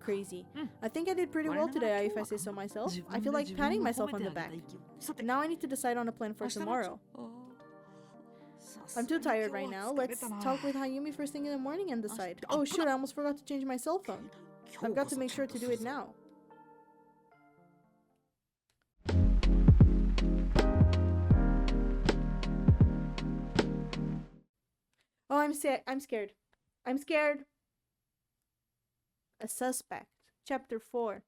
crazy. I think I did pretty well today, if I say so myself. I feel like patting myself on the back. Now I need to decide on a plan for tomorrow. I'm too tired right now. Let's talk with Hayumi first thing in the morning and decide. Oh shoot, I almost forgot to change my cell phone. I've got to make sure to do it now. Oh, I'm scared. I'm scared. A suspect. Chapter 4.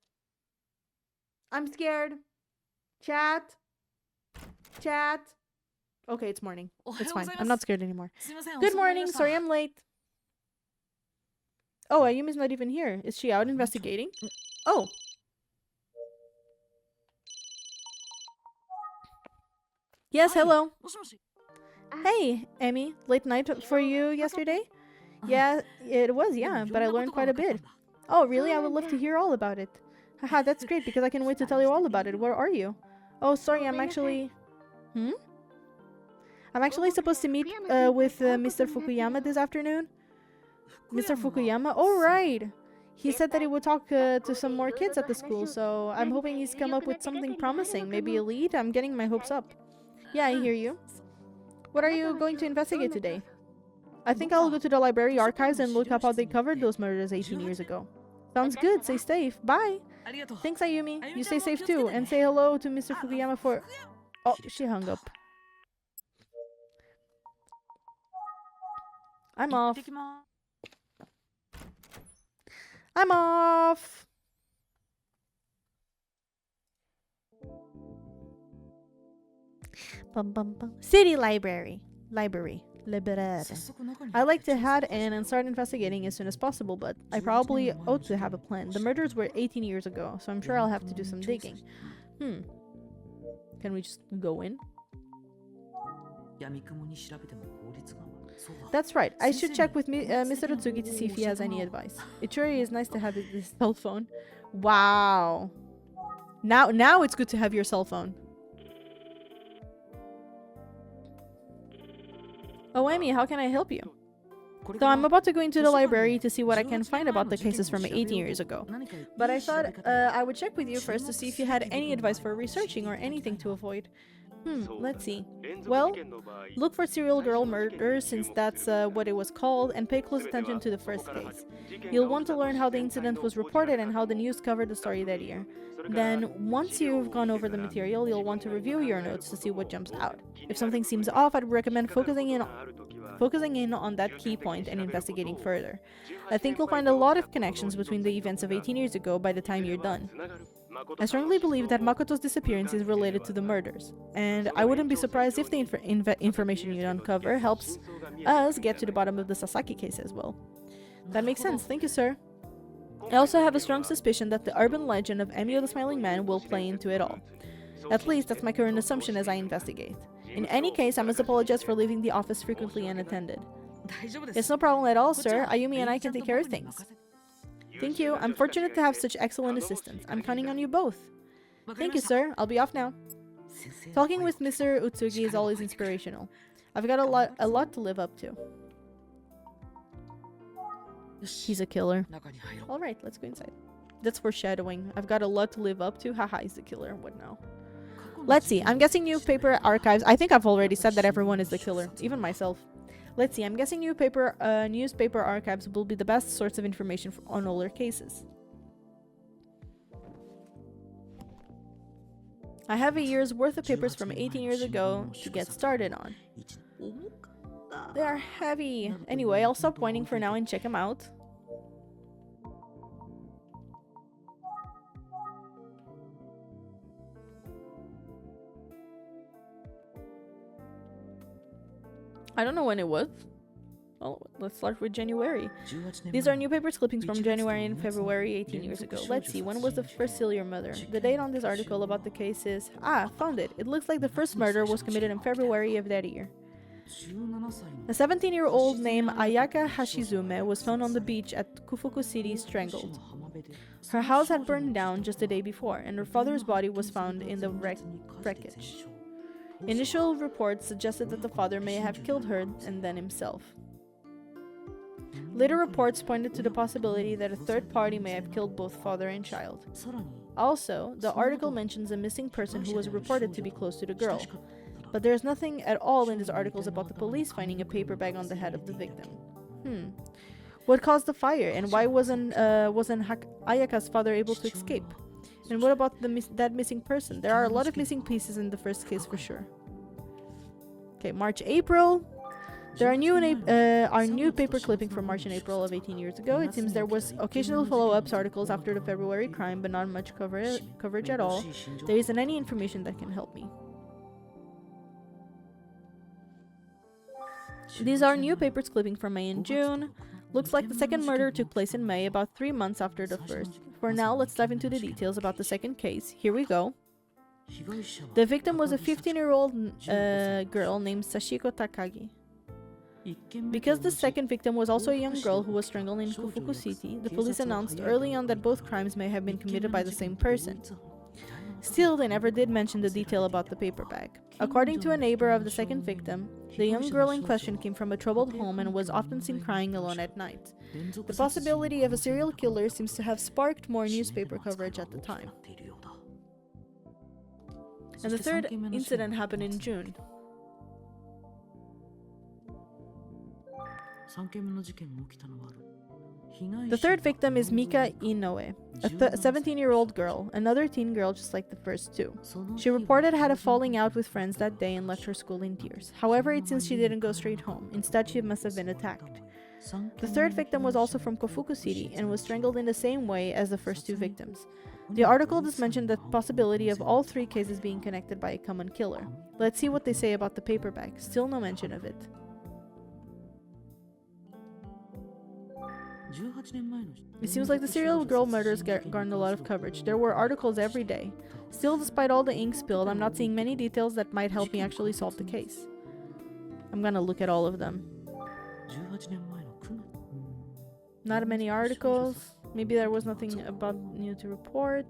I'm scared. Chat. Chat. Okay, it's morning. It's fine. I'm not scared anymore. Good morning. Sorry I'm late. Oh, Ayumi's not even here. Is she out investigating? Oh. Yes, hello. Hey, Emmy. Late night for you yesterday? Yeah, it was, yeah, but I learned quite a bit. Oh, really? I would love to hear all about it. Haha, that's great, because I can wait to tell you all about it. Where are you? Oh, sorry, I'm actually... I'm actually supposed to meet with Mr. Fukuyama this afternoon. Mr. Fukuyama? Oh, right! He said that he would talk to some more kids at the school, so I'm hoping he's come up with something promising. Maybe a lead? I'm getting my hopes up. Yeah, I hear you. What are you going to investigate today? I think I'll go to the library archives and look up how they covered those murders 18 years ago. Sounds good. Stay safe. Bye. Thanks, Ayumi. You stay safe too. And say hello to Mr. Fukuyama for... Oh, she hung up. I'm off. I'm off. Bum, bum, bum. City library. Library. I like to head in and start investigating as soon as possible, but I probably ought to have a plan. The murders were 18 years ago, so I'm sure I'll have to do some digging. Can we just go in? That's right. I should check with Mr. Otsugi to see if he has any advice. It sure is nice to have this cell phone. Wow. Now it's good to have your cell phone. Oh, Amy, how can I help you? So I'm about to go into the library to see what I can find about the cases from 18 years ago. But I thought I would check with you first to see if you had any advice for researching or anything to avoid. Let's see. Well, look for serial girl murder, since that's what it was called, and pay close attention to the first case. You'll want to learn how the incident was reported and how the news covered the story that year. Then, once you've gone over the material, you'll want to review your notes to see what jumps out. If something seems off, I'd recommend focusing in on that key point and investigating further. I think you'll find a lot of connections between the events of 18 years ago by the time you're done. I strongly believe that Makoto's disappearance is related to the murders, and I wouldn't be surprised if the information you uncover helps us get to the bottom of the Sasaki case as well. That makes sense, thank you, sir. I also have a strong suspicion that the urban legend of Emio the Smiling Man will play into it all. At least that's my current assumption as I investigate. In any case, I must apologize for leaving the office frequently unattended. It's no problem at all, sir. Ayumi and I can take care of things. Thank you. I'm fortunate to have such excellent assistants. I'm counting on you both. Thank you, sir. I'll be off now. Talking with Mr. Utsugi is always inspirational. I've got a lot to live up to. He's a killer. Alright, let's go inside. That's foreshadowing. I've got a lot to live up to. Haha, he's the killer. What now? Let's see. I'm guessing newspaper archives. I think I've already said that everyone is the killer. Even myself. Let's see. I'm guessing newspaper archives will be the best source of information on older cases. I have a year's worth of papers from 18 years ago to get started on. They are heavy. Anyway, I'll stop whining for now and check them out. I don't know when it was. Well, let's start with January. These are newspaper clippings from January and February 18 years ago. Let's see, when was the first serial murder? The date on this article about the case is... Ah, found it. It looks like the first murder was committed in February of that year. A 17-year-old named Ayaka Hashizume was found on the beach at Kufuku City strangled. Her house had burned down just the day before, and her father's body was found in the wreckage. Initial reports suggested that the father may have killed her and then himself. Later reports pointed to the possibility that a third party may have killed both father and child. Also, the article mentions a missing person who was reported to be close to the girl. But there's nothing at all in these articles about the police finding a paper bag on the head of the victim. What caused the fire, and why wasn't Ayaka's father able to escape? And what about that missing person? There are a lot of missing pieces in the first case for sure. Okay, March, April. There are new paper clipping from March and April of 18 years ago. It seems there was occasional follow-ups articles after the February crime, but not much coverage at all. There isn't any information that can help me. These are new papers clipping from May and June. Looks like the second murder took place in May, about 3 months after the first. For now, let's dive into the details about the second case. Here we go. The victim was a 15-year-old girl named Sashiko Takagi. Because the second victim was also a young girl who was strangled in Kufuku City, the police announced early on that both crimes may have been committed by the same person. Still, they never did mention the detail about the paper bag. According to a neighbor of the second victim, the young girl in question came from a troubled home and was often seen crying alone at night. The possibility of a serial killer seems to have sparked more newspaper coverage at the time. And the third incident happened in June. The third victim is Mika Inoue, a 17-year-old girl, another teen girl just like the first two. She reported had a falling out with friends that day and left her school in tears. However, it seems she didn't go straight home. Instead, she must have been attacked. The third victim was also from Kofuku City and was strangled in the same way as the first two victims. The article does mention the possibility of all three cases being connected by a common killer. Let's see what they say about the paper bag. Still no mention of it. It seems like the serial girl murders garnered a lot of coverage. There were articles every day. Still, despite all the ink spilled, I'm not seeing many details that might help me actually solve the case. I'm gonna look at all of them. Not many articles. Maybe there was nothing about new to report.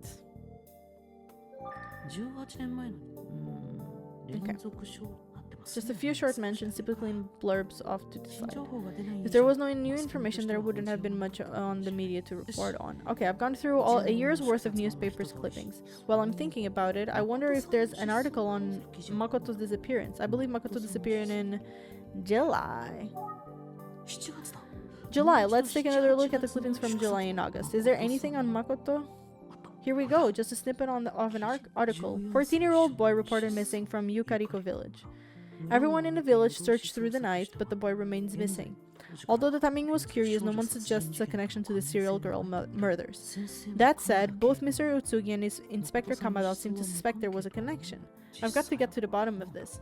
Okay. Just a few short mentions, typically in blurbs off to the side. If there was no new information, there wouldn't have been much on the media to report on. Okay, I've gone through a year's worth of newspapers clippings. While I'm thinking about it, I wonder if there's an article on Makoto's disappearance. I believe Makoto disappeared in July. Let's take another look at the clippings from July and August. Is there anything on Makoto? Here we go, just a snippet of an article. 14-year-old boy reported missing from Yukariko village. Everyone in the village searched through the night, but the boy remains missing. Although the timing was curious, no one suggests a connection to the serial girl murders. That said, both Mr. Utsugi and Inspector Kamada seem to suspect there was a connection. I've got to get to the bottom of this.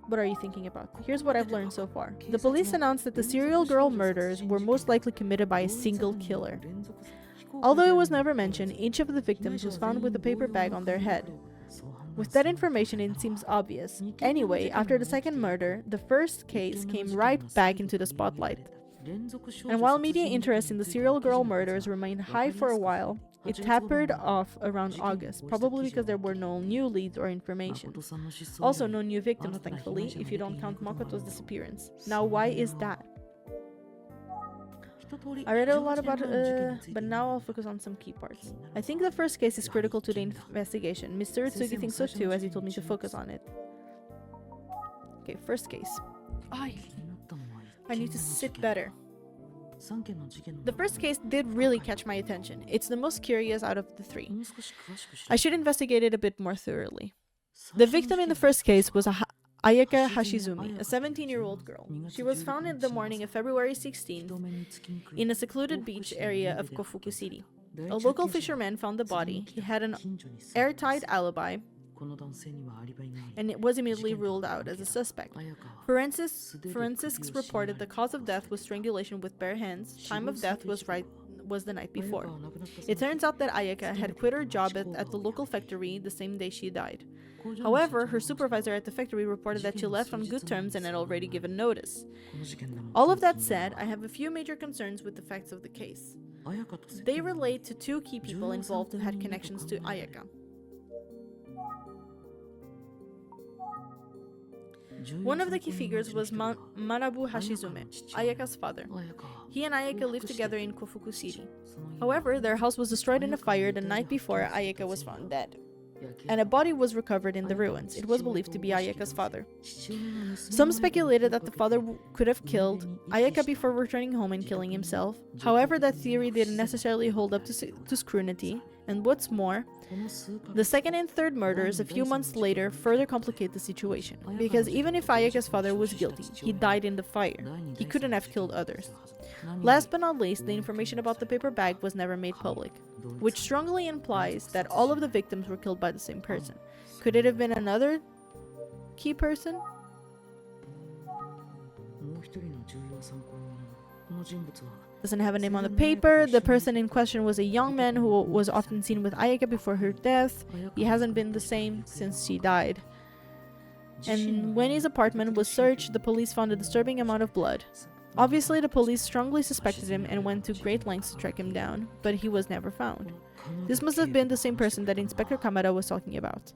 What are you thinking about? Here's what I've learned so far. The police announced that the serial girl murders were most likely committed by a single killer. Although it was never mentioned, each of the victims was found with a paper bag on their head. With that information, it seems obvious. Anyway, after the second murder, the first case came right back into the spotlight. And while media interest in the serial girl murders remained high for a while, it tapered off around August, probably because there were no new leads or information. Also, no new victims, thankfully, if you don't count Makoto's disappearance. Now, why is that? I read a lot about but now I'll focus on some key parts. I think the first case is critical to the investigation. Mr. Utsugi thinks so too, as he told me to focus on it. Okay, first case. I need to sit better. The first case did really catch my attention. It's the most curious out of the three. I should investigate it a bit more thoroughly. The victim in the first case was Ayaka Hashizumi, a 17-year-old girl. She was found in the morning of February 16th in a secluded beach area of Kofuku City. A local fisherman found the body. He had an airtight alibi, and it was immediately ruled out as a suspect. Forensics reported the cause of death was strangulation with bare hands. Time of death was the night before. It turns out that Ayaka had quit her job at the local factory the same day she died. However, her supervisor at the factory reported that she left on good terms and had already given notice. All of that said, I have a few major concerns with the facts of the case. They relate to two key people involved who had connections to Ayaka. One of the key figures was Manabu Hashizume, Ayaka's father. He and Ayaka lived together in Kofuku City. However, their house was destroyed in a fire the night before Ayaka was found dead, and a body was recovered in the ruins. It was believed to be Ayaka's father. Some speculated that the father could have killed Ayaka before returning home and killing himself. However, that theory didn't necessarily hold up to scrutiny, and what's more, the second and third murders a few months later further complicate the situation, because even if Ayaka's father was guilty, he died in the fire. He couldn't have killed others. Last but not least, the information about the paper bag was never made public, which strongly implies that all of the victims were killed by the same person. Could it have been another key person? Doesn't have a name on the paper. The person in question was a young man who was often seen with Ayaka before her death. He hasn't been the same since she died. And when his apartment was searched, the police found a disturbing amount of blood. Obviously, the police strongly suspected him and went to great lengths to track him down, but he was never found. This must have been the same person that Inspector Kamada was talking about.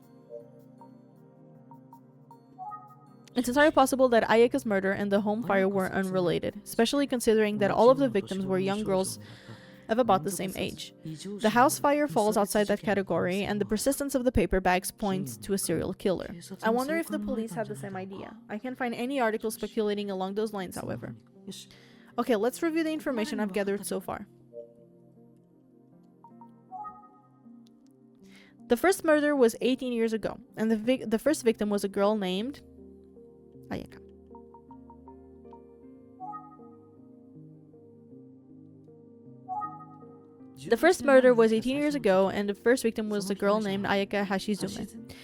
It's entirely possible that Ayaka's murder and the home fire were unrelated, especially considering that all of the victims were young girls of about the same age. The house fire falls outside that category, and the persistence of the paper bags points to a serial killer. I wonder if the police had the same idea. I can't find any articles speculating along those lines, however. Okay, let's review the information I've gathered so far. The first murder was 18 years ago, and the first victim was a girl named Ayaka. The first murder was 18 years ago, and the first victim was a girl named Ayaka Hashizume.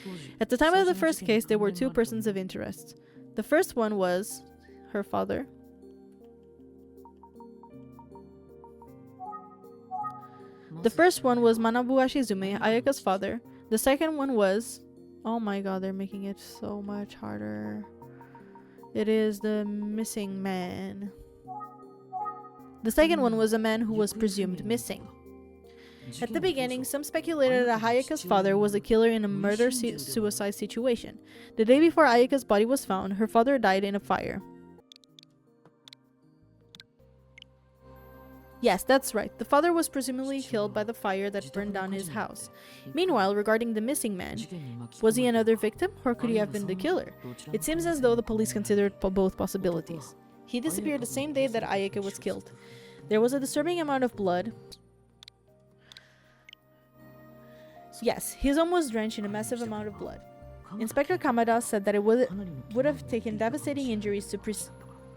At the time of the first case, there were two persons of interest. The first one was her father. The first one was Manabu Hashizume, Ayaka's father. The second one was... Oh my god, they're making it so much harder. It is the missing man. The second one was a man who was presumed missing. At the beginning, some speculated that Ayaka's father was a killer in a murder-suicide situation. The day before Ayaka's body was found, her father died in a fire. Yes, that's right. The father was presumably killed by the fire that burned down his house. Meanwhile, regarding the missing man, was he another victim, or could he have been the killer? It seems as though the police considered both possibilities. He disappeared the same day that Ayaka was killed. There was a disturbing amount of blood. Yes, his home was drenched in a massive amount of blood. Inspector Kamada said that it would have taken devastating injuries to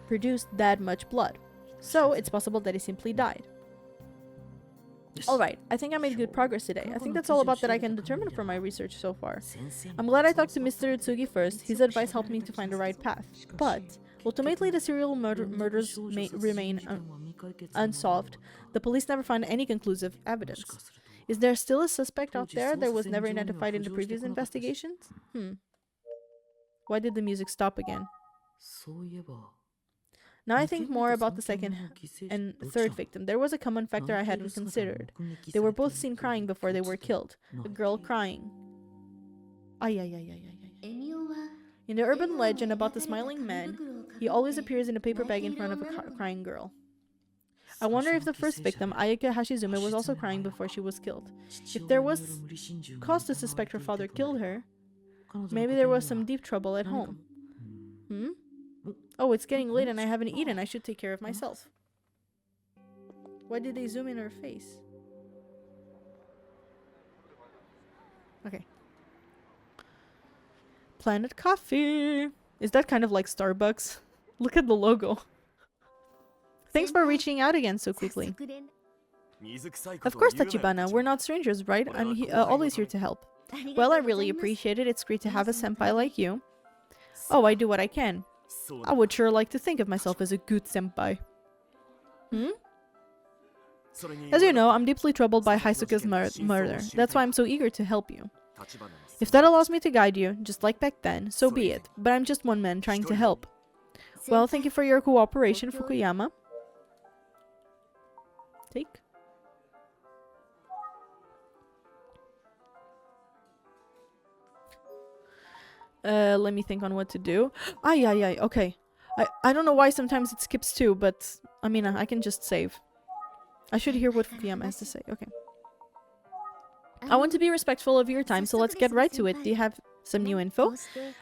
produce that much blood. So, it's possible that he simply died. Alright, I think I made good progress today. I think that's all about that I can determine from my research so far. I'm glad I talked to Mr. Utsugi first. His advice helped me to find the right path. But, ultimately the serial murders remain unsolved. The police never found any conclusive evidence. Is there still a suspect out there that was never identified in the previous investigations? Why did the music stop again? Now I think more about the second and third victim. There was a common factor I hadn't considered. They were both seen crying before they were killed. A girl crying. In the urban legend about the smiling man, he always appears in a paper bag in front of a crying girl. I wonder if the first victim, Ayaka Hashizume, was also crying before she was killed. If there was cause to suspect her father killed her, maybe there was some deep trouble at home. Oh, it's getting late and I haven't eaten. I should take care of myself. Why did they zoom in her face? Okay. Planet Coffee. Is that kind of like Starbucks? Look at the logo. Thanks for reaching out again so quickly. Of course, Tachibana. We're not strangers, right? I'm always here to help. Well, I really appreciate it. It's great to have a senpai like you. Oh, I do what I can. I would sure like to think of myself as a good senpai. As you know, I'm deeply troubled by Haisuke's murder. That's why I'm so eager to help you. If that allows me to guide you, just like back then, so be it. But I'm just one man trying to help. Well, thank you for your cooperation, Fukuyama. Take. Let me think on what to do. Ay, okay. I don't know why sometimes it skips too, but I mean, I can just save. I should hear what Fukuyama has to say. Okay. I want to be respectful of your time, so let's get right to it. Do you have some new info?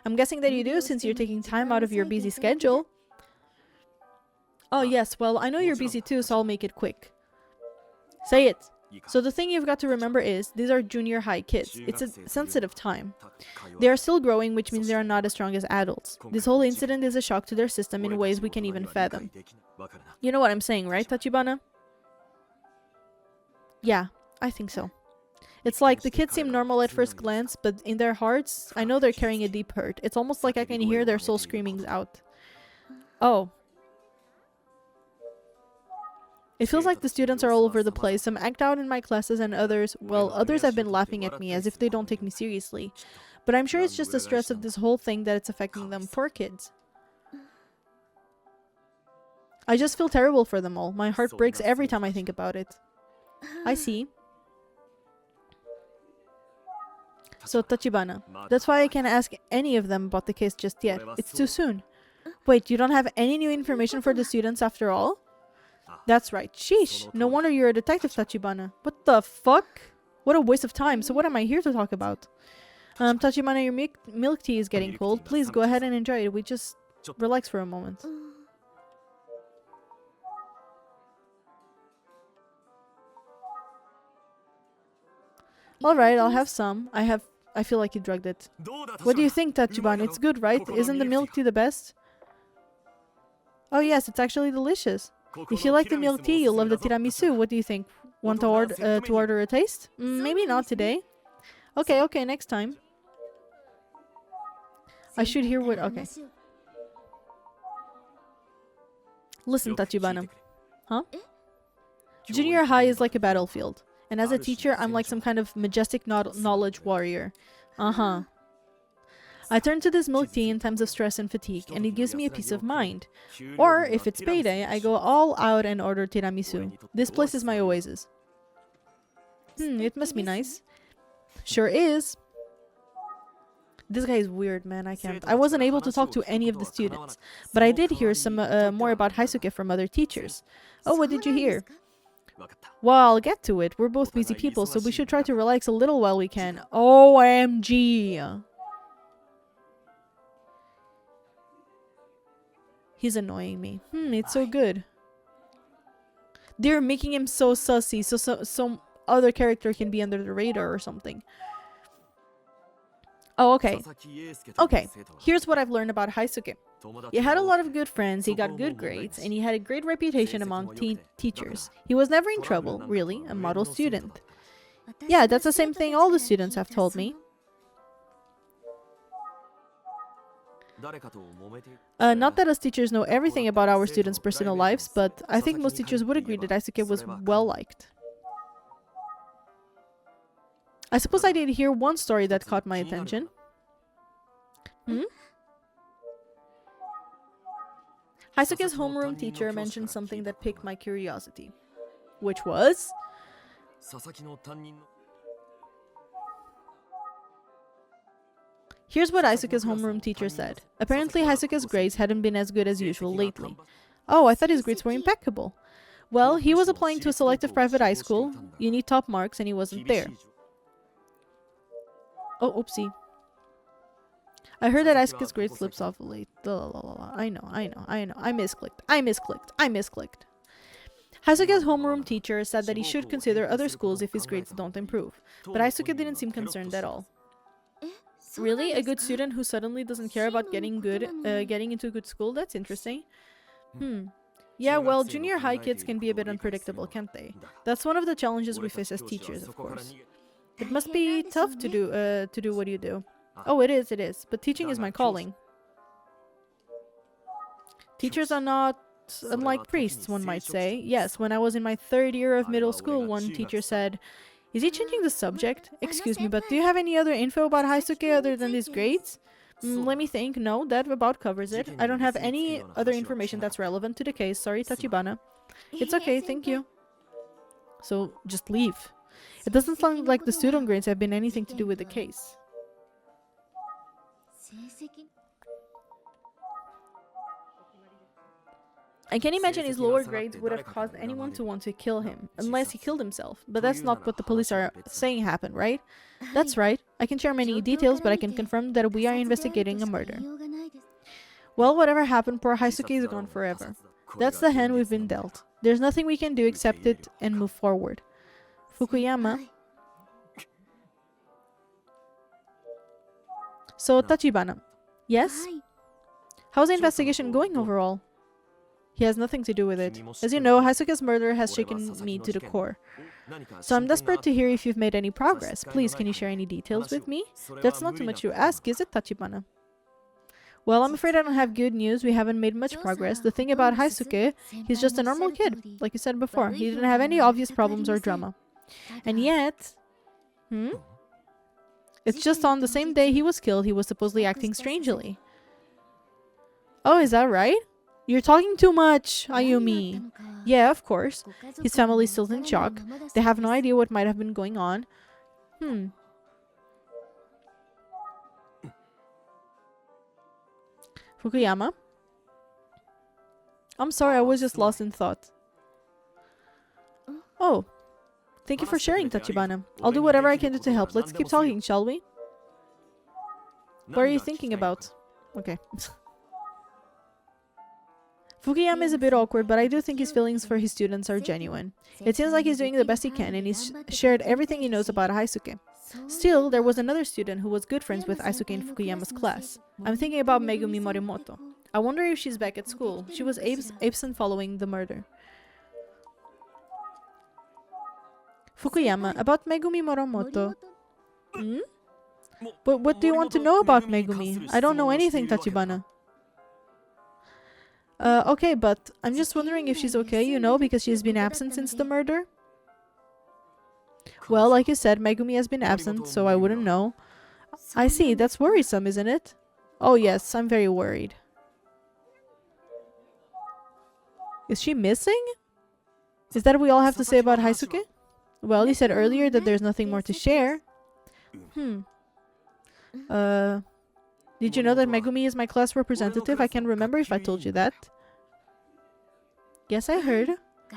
I'm guessing that you do, since you're taking time out of your busy schedule. Oh yes, well, I know you're busy too, so I'll make it quick. Say it. So the thing you've got to remember is, these are junior high kids. It's a sensitive time. They are still growing, which means they are not as strong as adults. This whole incident is a shock to their system in ways we can even fathom. You know what I'm saying, right, Tachibana? Yeah, I think so. It's like the kids seem normal at first glance, but in their hearts, I know they're carrying a deep hurt. It's almost like I can hear their soul screaming out. Oh. It feels like the students are all over the place. Some act out in my classes and others, well, others have been laughing at me as if they don't take me seriously. But I'm sure it's just the stress of this whole thing that it's affecting them. Poor kids. I just feel terrible for them all. My heart breaks every time I think about it. I see. So, Tachibana, that's why I can't ask any of them about the case just yet. It's too soon. Wait, you don't have any new information for the students after all? That's right. Sheesh. No wonder you're a detective, Tachibana. What the fuck? What a waste of time. So what am I here to talk about? Tachibana, your milk tea is getting cold. Please go ahead and enjoy it. We just relax for a moment. Alright, I'll have some. I feel like you drugged it. What do you think, Tachibana? It's good, right? Isn't the milk tea the best? Oh yes, it's actually delicious. If you like the milk tea, you'll love the tiramisu. What do you think? Want to order a taste? Maybe not today. Okay, next time. I should hear what... Okay. Listen, Tachibana. Huh? Junior high is like a battlefield. And as a teacher, I'm like some kind of majestic knowledge warrior. Uh-huh. I turn to this milk tea in times of stress and fatigue, and it gives me a peace of mind. Or, if it's payday, I go all out and order tiramisu. This place is my oasis. It must be nice. Sure is. This guy is weird, man. I wasn't able to talk to any of the students, but I did hear some more about Haisuke from other teachers. Oh, what did you hear? Well, I'll get to it. We're both busy people, so we should try to relax a little while we can. OMG! He's annoying me. It's so good. They're making him so sussy, so some other character can be under the radar or something. Oh, okay. Okay, here's what I've learned about Haisuke. He had a lot of good friends, he got good grades, and he had a great reputation among teachers. He was never in trouble, really, a model student. Yeah, that's the same thing all the students have told me. Not that us teachers know everything about our students' personal lives, but I think most teachers would agree that Haisuke was well liked. I suppose I did hear one story that caught my attention. Haisuke's homeroom teacher mentioned something that piqued my curiosity. Which was... Here's what Haisuke's homeroom teacher said. Apparently Haisuke's grades hadn't been as good as usual lately. Oh, I thought his grades were impeccable. Well, he was applying to a selective private high school. You need top marks, and he wasn't there. Oh, oopsie. I heard that Haisuke's grade slips off late. I know. I misclicked. Haisuke's homeroom teacher said that he should consider other schools if his grades don't improve. But Haisuke didn't seem concerned at all. Really? A good student who suddenly doesn't care about getting into a good school? That's interesting. Yeah, well, junior high kids can be a bit unpredictable, can't they? That's one of the challenges we face as teachers, of course. It must be tough to do what you do. Oh, it is. But teaching is my calling. Teachers are not unlike priests, one might say. Yes, when I was in my 3rd year of middle school, one teacher said, "Is he changing the subject? Excuse me, but do you have any other info about Haisuke other than these grades?" Let me think. No, that about covers it. I don't have any other information that's relevant to the case. Sorry, Tachibana. It's okay, thank you. So, just leave. It doesn't sound like the student grades have been anything to do with the case. I can imagine his lower grades would have caused anyone to want to kill him, unless he killed himself. But that's not what the police are saying happened, right? That's right. I can share many details, but I can confirm that we are investigating a murder. Well, whatever happened, poor Haisuke is gone forever. That's the hand we've been dealt. There's nothing we can do except it and move forward. Fukuyama. So, Tachibana. Yes? How's the investigation going overall? He has nothing to do with it. As you know, Haisuke's murder has shaken me to the core. So I'm desperate to hear if you've made any progress. Please, can you share any details with me? That's not too much to ask, is it, Tachibana? Well, I'm afraid I don't have good news. We haven't made much progress. The thing about Haisuke, he's just a normal kid, like you said before. He didn't have any obvious problems or drama. And yet... It's just on the same day he was killed, he was supposedly acting strangely. Oh, is that right? You're talking too much, Ayumi. Yeah, of course. His family's still in shock. They have no idea what might have been going on. Fukuyama? I'm sorry, I was just lost in thought. Oh. Thank you for sharing, Tachibana. I'll do whatever I can do to help. Let's keep talking, shall we? What are you thinking about? Okay. Fukuyama is a bit awkward, but I do think his feelings for his students are genuine. It seems like he's doing the best he can, and he's shared everything he knows about Haisuke. Still, there was another student who was good friends with Haisuke in Fukuyama's class. I'm thinking about Megumi Morimoto. I wonder if she's back at school. She was absent following the murder. Fukuyama, about Megumi Morimoto. But what do you want to know about Megumi? I don't know anything, Tachibana. Okay, but I'm just wondering if she's okay, you know, because she's been absent since the murder. Well, like you said, Megumi has been absent, so I wouldn't know. I see, that's worrisome, isn't it? Oh yes, I'm very worried. Is she missing? Is that what we all have to say about Haisuke? Well, you said earlier that there's nothing more to share. Did you know that Megumi is my class representative? I can't remember if I told you that. Yes, I heard.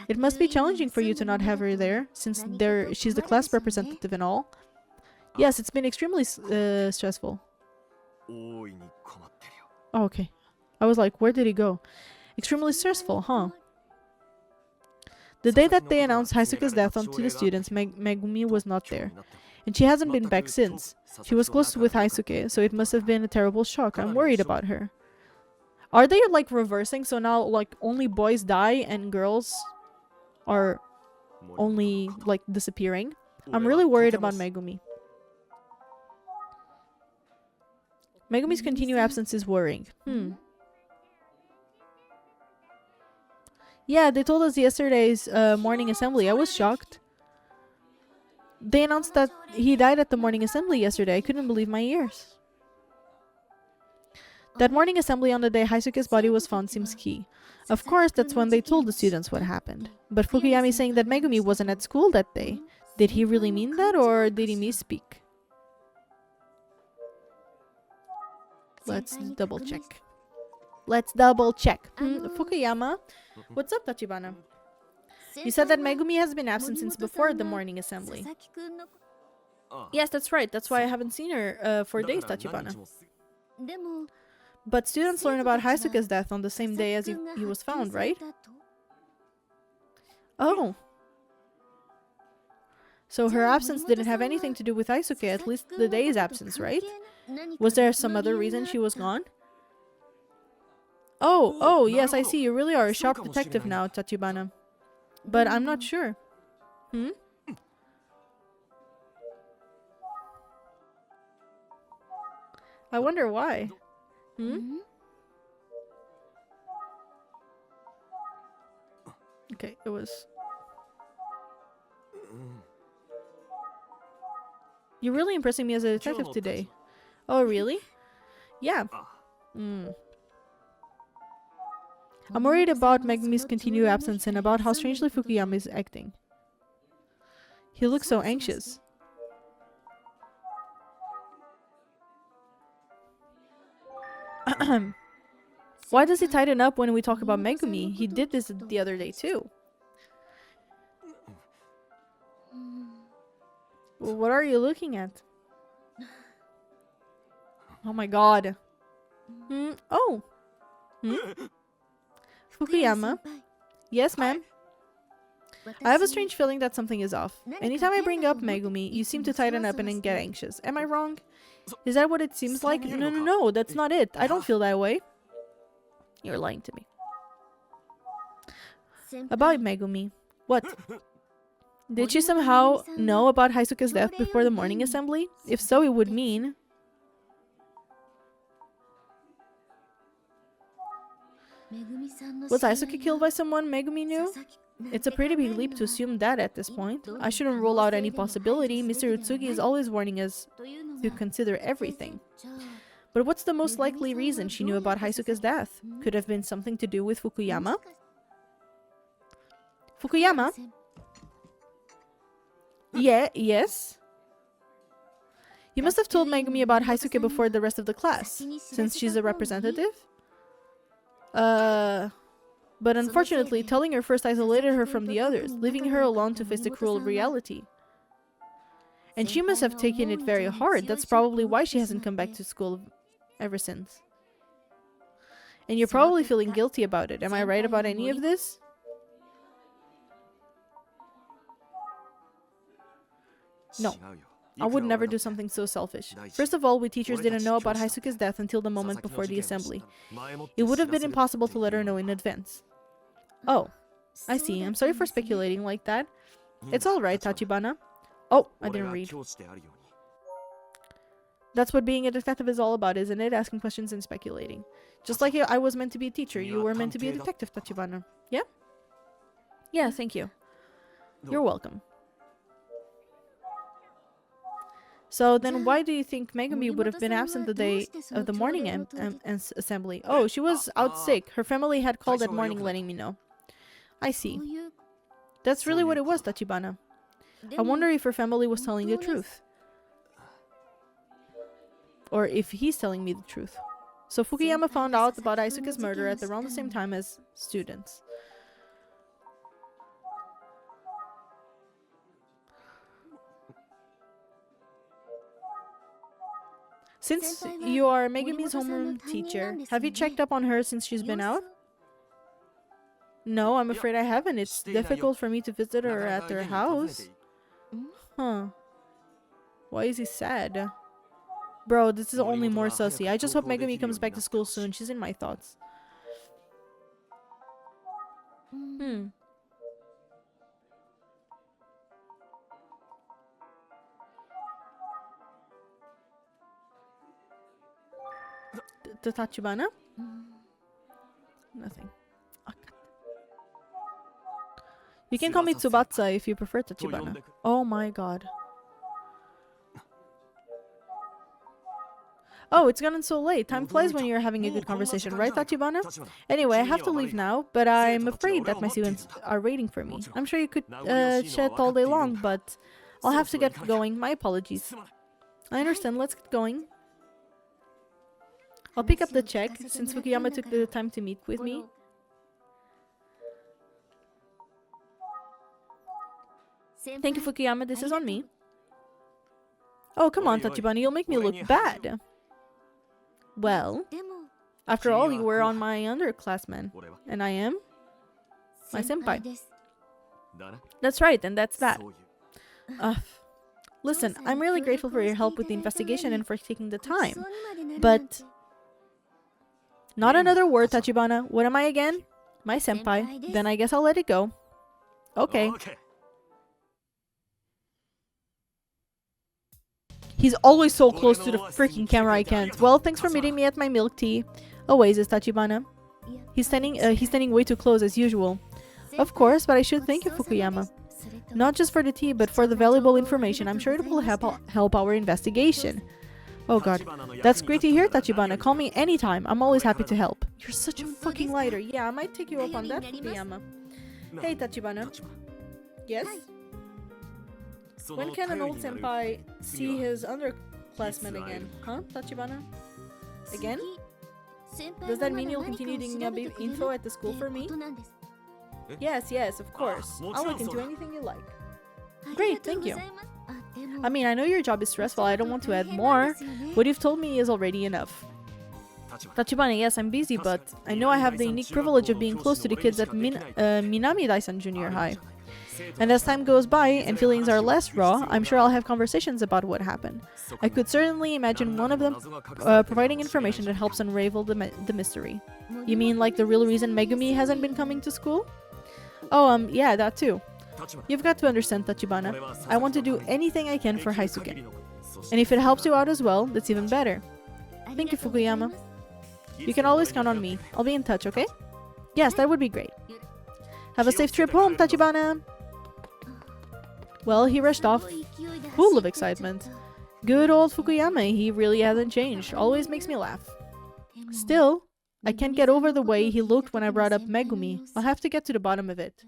It must be challenging for you to not have her there, since she's the class representative and all. Yes, it's been extremely stressful. Oh, okay. I was like, where did he go? Extremely stressful, huh? The day that they announced Haisuke's death to the students, Megumi was not there. And she hasn't been back since. She was close with Haisuke, so it must have been a terrible shock. I'm worried about her. Are they like reversing? So now like only boys die and girls are only like disappearing? I'm really worried about Megumi. Megumi's continued absence is worrying. Yeah, they told us yesterday's morning assembly. I was shocked. They announced that he died at the morning assembly yesterday. I couldn't believe my ears. That morning assembly on the day Haisuke's body was found seems key. Of course, that's when they told the students what happened. But Fukuyama is saying that Megumi wasn't at school that day. Did he really mean that, or did he misspeak? Let's double check. Fukuyama? What's up, Tachibana? You said that Megumi has been absent since before the morning assembly. Yes, that's right. That's why I haven't seen her for days, Tachibana. But students learn about Haisuke's death on the same day as he was found, right? Oh. So her absence didn't have anything to do with Haisuke, at least the day's absence, right? Was there some other reason she was gone? Oh, yes, I see. You really are a sharp detective now, Tachibana. But I'm not sure. I wonder why. Okay, it was... You're really impressing me as a detective today. Oh, really? Yeah. I'm worried about Megumi's continued absence and about how strangely Fukuyama is acting. He looks so anxious. Why does he tighten up when we talk about Megumi? He did this the other day too. What are you looking at? Oh my god. Oh. Fukuyama. Yes, ma'am. I have a strange feeling that something is off. Anytime I bring up Megumi, you seem to tighten up and then get anxious. Am I wrong? Is that what it seems like? No, that's not it. I don't feel that way. You're lying to me. About Megumi. What? Did she somehow know about Haisuke's death before the morning assembly? If so, it would mean... Was Haisuke killed by someone Megumi knew? It's a pretty big leap to assume that at this point. I shouldn't rule out any possibility. Mr. Utsugi is always warning us to consider everything. But what's the most likely reason she knew about Haisuke's death? Could have been something to do with Fukuyama? Fukuyama? Yes? You must have told Megumi about Haisuke before the rest of the class, since she's a representative? But unfortunately, telling her first isolated her from the others, leaving her alone to face the cruel reality. And she must have taken it very hard. That's probably why she hasn't come back to school ever since. And you're probably feeling guilty about it. Am I right about any of this? No. I would never do something so selfish. First of all, we teachers didn't know about Haisuke's death until the moment before the assembly. It would have been impossible to let her know in advance. Oh, I see. I'm sorry for speculating like that. It's alright, Tachibana. Oh, I didn't read. That's what being a detective is all about, isn't it? Asking questions and speculating. Just like I was meant to be a teacher, you were meant to be a detective, Tachibana. Yeah? Yeah, thank you. You're welcome. So then why do you think Megumi would have been absent the day of the morning assembly? Oh, she was out sick. Her family had called that morning letting me know. I see. That's really what it was, Tachibana. I wonder if her family was telling the truth. Or if he's telling me the truth. So Fukuyama found out about Aisuke's murder at around the same time as students. Since you are Megumi's homeroom teacher, have you checked up on her since she's been out? No, I'm afraid I haven't. It's difficult for me to visit her at their house. Huh. Why is he sad? Bro, this is only more sussy. I just hope Megumi comes back to school soon. She's in my thoughts. The Tachibana? Nothing. Oh, you can call me Tsubatsa if you prefer Tachibana. Oh my god. Oh, it's gotten so late. Time flies when you're having a good conversation, right, Tachibana? Anyway, I have to leave now, but I'm afraid that my students are waiting for me. I'm sure you could chat all day long, but I'll have to get going. My apologies. I understand. Let's get going. I'll pick up the check, since Fukuyama took the time to meet with me. Thank you, Fukuyama. This is on me. Oh, come on, Tachibana. You'll make me look bad. Well, after all, you were on my underclassman. And I am my senpai. That's right, and that's that. Listen, I'm really grateful for your help with the investigation and for taking the time. But... not another word, Tachibana. What am I again? My senpai. Then I guess I'll let it go. Okay. He's always so close to the freaking camera, I can't. Well, thanks for meeting me at my milk tea. Oasis, Tachibana. He's standing way too close as usual. Of course, but I should thank you, Fukuyama. Not just for the tea, but for the valuable information. I'm sure it will help our investigation. Oh god. That's great to hear, Tachibana. Call me anytime. I'm always happy to help. You're such a fucking lighter. Yeah, I might take you up on that, Fukuyama. Hey, Tachibana. Yes? When can an old senpai see his underclassmen again? Huh, Tachibana? Again? Does that mean you'll continue digging up info at the school for me? Yes, of course. I'll look into anything you like. Great, thank you. I mean, I know your job is stressful, I don't want to add more. What you've told me is already enough. Tachibana, yes, I'm busy, but I know I have the unique privilege of being close to the kids at Minami Daisen Junior High. And as time goes by and feelings are less raw, I'm sure I'll have conversations about what happened. I could certainly imagine one of them providing information that helps unravel the mystery. You mean like the real reason Megumi hasn't been coming to school? Oh, yeah, that too. You've got to understand, Tachibana. I want to do anything I can for Haisuke. And if it helps you out as well, that's even better. Thank you, Fukuyama. You can always count on me. I'll be in touch, okay? Yes, that would be great. Have a safe trip home, Tachibana! Well, he rushed off, full of excitement. Good old Fukuyama, he really hasn't changed. Always makes me laugh. Still, I can't get over the way he looked when I brought up Megumi. I'll have to get to the bottom of it.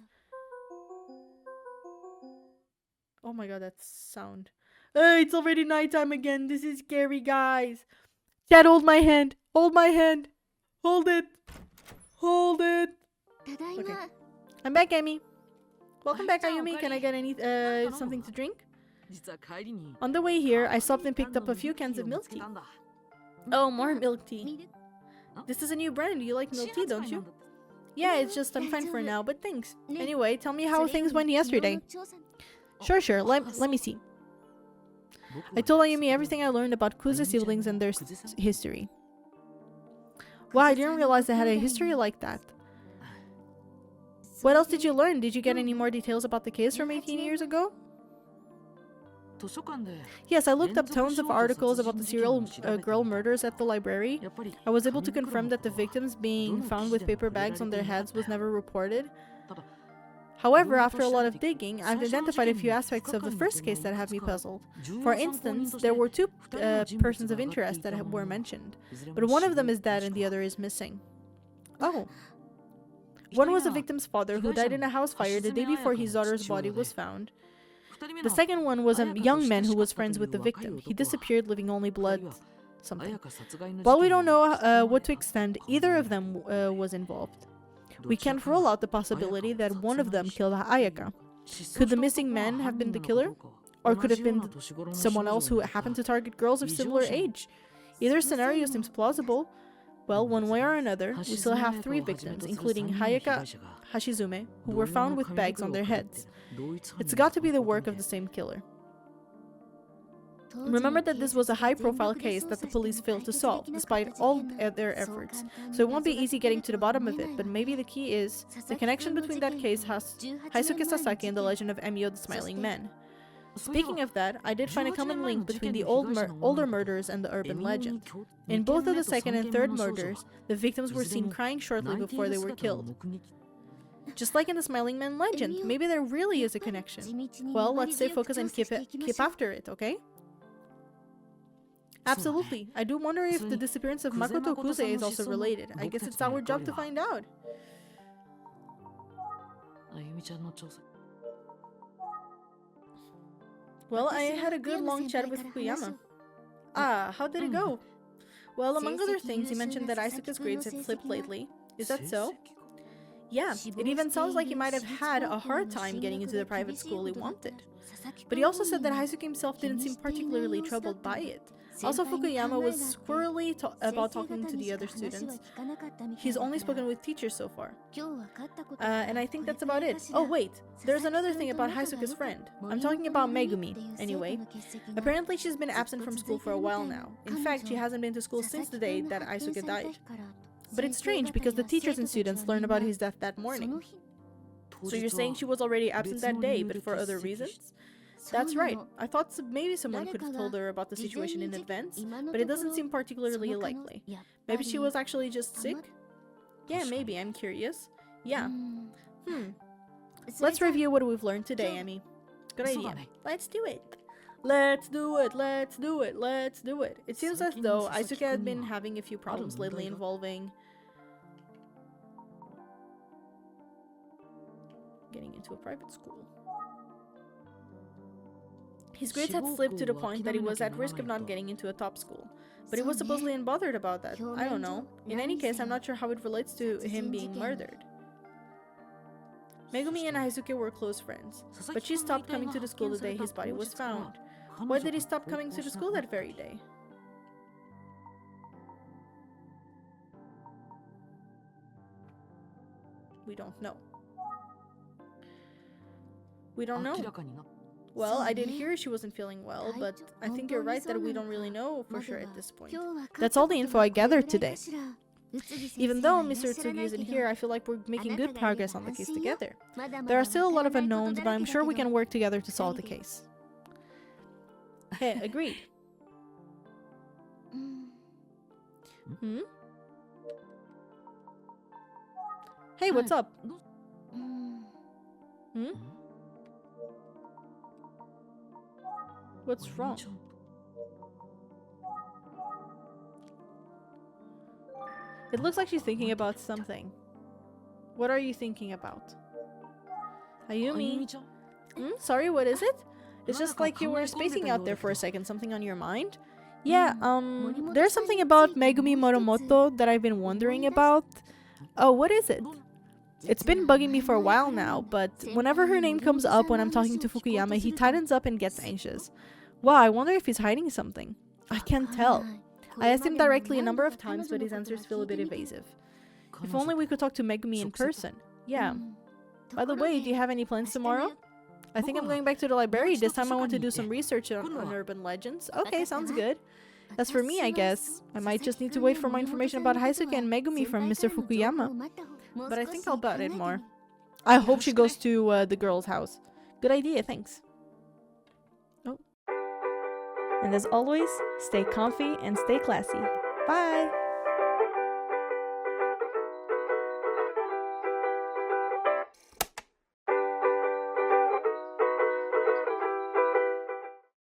Oh my god, that sound. It's already nighttime again. This is scary, guys. Dad, hold my hand. Hold my hand. Hold it. Hold it. Okay. I'm back, Amy. Welcome back, Ayumi. Can I get any something to drink? On the way here, I stopped and picked up a few cans of milk tea. Oh, more milk tea. This is a new brand. You like milk tea, don't you? Yeah, it's just I'm fine for now, but thanks. Anyway, tell me how things went yesterday. Sure. Let me see. I told Ayumi everything I learned about Kuze siblings and their history. Wow, I didn't realize they had a history like that. What else did you learn? Did you get any more details about the case from 18 years ago? Yes, I looked up tons of articles about the serial girl murders at the library. I was able to confirm that the victims being found with paper bags on their heads was never reported. However, after a lot of digging, I've identified a few aspects of the first case that have me puzzled. For instance, there were two persons of interest that were mentioned, but one of them is dead and the other is missing. Oh. One was the victim's father who died in a house fire the day before his daughter's body was found. The second one was a young man who was friends with the victim. He disappeared, leaving only blood something. While we don't know what to extent either of them was involved, we can't rule out the possibility that one of them killed Ayaka. Could the missing man have been the killer? Or could it have been someone else who happened to target girls of similar age? Either scenario seems plausible. Well, one way or another, we still have 3 victims, including Hayaka Hashizume, who were found with bags on their heads. It's got to be the work of the same killer. Remember that this was a high-profile case that the police failed to solve, despite all their efforts, so it won't be easy getting to the bottom of it, but maybe the key is the connection between that case has Haisuke Sasaki and the legend of Emio the Smiling Man. Speaking of that, I did find a common link between the older murders and the urban legend. In both of the second and third murders, the victims were seen crying shortly before they were killed. Just like in the Smiling Man legend, maybe there really is a connection. Well, let's stay focused and keep after it, okay? Absolutely. I do wonder if the disappearance of Makoto Kuze is also related. I guess it's our job to find out. Well, I had a good long chat with Fukuyama. Ah, how did it go? Well, among other things, he mentioned that Isuka's grades had slipped lately. Is that so? Yeah, it even sounds like he might have had a hard time getting into the private school he wanted. But he also said that Haisuke himself didn't seem particularly troubled by it. Also, Fukuyama was squirrely about talking to the other students. He's only spoken with teachers so far. And I think that's about it. Oh wait, there's another thing about Haisuke's friend. I'm talking about Megumi, anyway. Apparently she's been absent from school for a while now. In fact, she hasn't been to school since the day that Isuke died. But it's strange because the teachers and students learned about his death that morning. So you're saying she was already absent that day, but for other reasons? That's right. I thought maybe someone could have told her about the situation in advance, but it doesn't seem particularly likely. Maybe she was actually just sick? Yeah, maybe. I'm curious. Yeah. Let's review what we've learned today, Emmy. Good idea. Let's do it. Let's do it. Let's do it. Let's do it. It seems as though Isuke had been having a few problems lately involving getting into a private school. His grades had slipped to the point that he was at risk of not getting into a top school. But he was supposedly unbothered about that. I don't know. In any case, I'm not sure how it relates to him being murdered. Megumi and Aizuke were close friends, but she stopped coming to the school the day his body was found. Why did he stop coming to the school that very day? We don't know. We don't know. Well, I did hear she wasn't feeling well, but I think you're right that we don't really know for sure at this point. That's all the info I gathered today. Even though Mr. Tsugi isn't here, I feel like we're making good progress on the case together. There are still a lot of unknowns, but I'm sure we can work together to solve the case. Hey, agreed. Hmm? Hey, what's up? Hmm? What's wrong? It looks like she's thinking about something. What are you thinking about? Ayumi? Sorry, what is it? It's just like you were spacing out there for a second. Something on your mind? Yeah, there's something about Megumi Moromoto that I've been wondering about. Oh, what is it? It's been bugging me for a while now, but whenever her name comes up when I'm talking to Fukuyama, he tightens up and gets anxious. Wow, I wonder if he's hiding something. I can't tell. I asked him directly a number of times, but his answers feel a bit evasive. If only we could talk to Megumi in person. Yeah. By the way, do you have any plans tomorrow? I think I'm going back to the library. This time I want to do some research on urban legends. Okay, sounds good. As for me, I guess, I might just need to wait for more information about Haisuke and Megumi from Mr. Fukuyama. But I think I'll about it more. I hope she goes to the girl's house. Good idea, thanks. Oh. And as always, stay comfy and stay classy. Bye!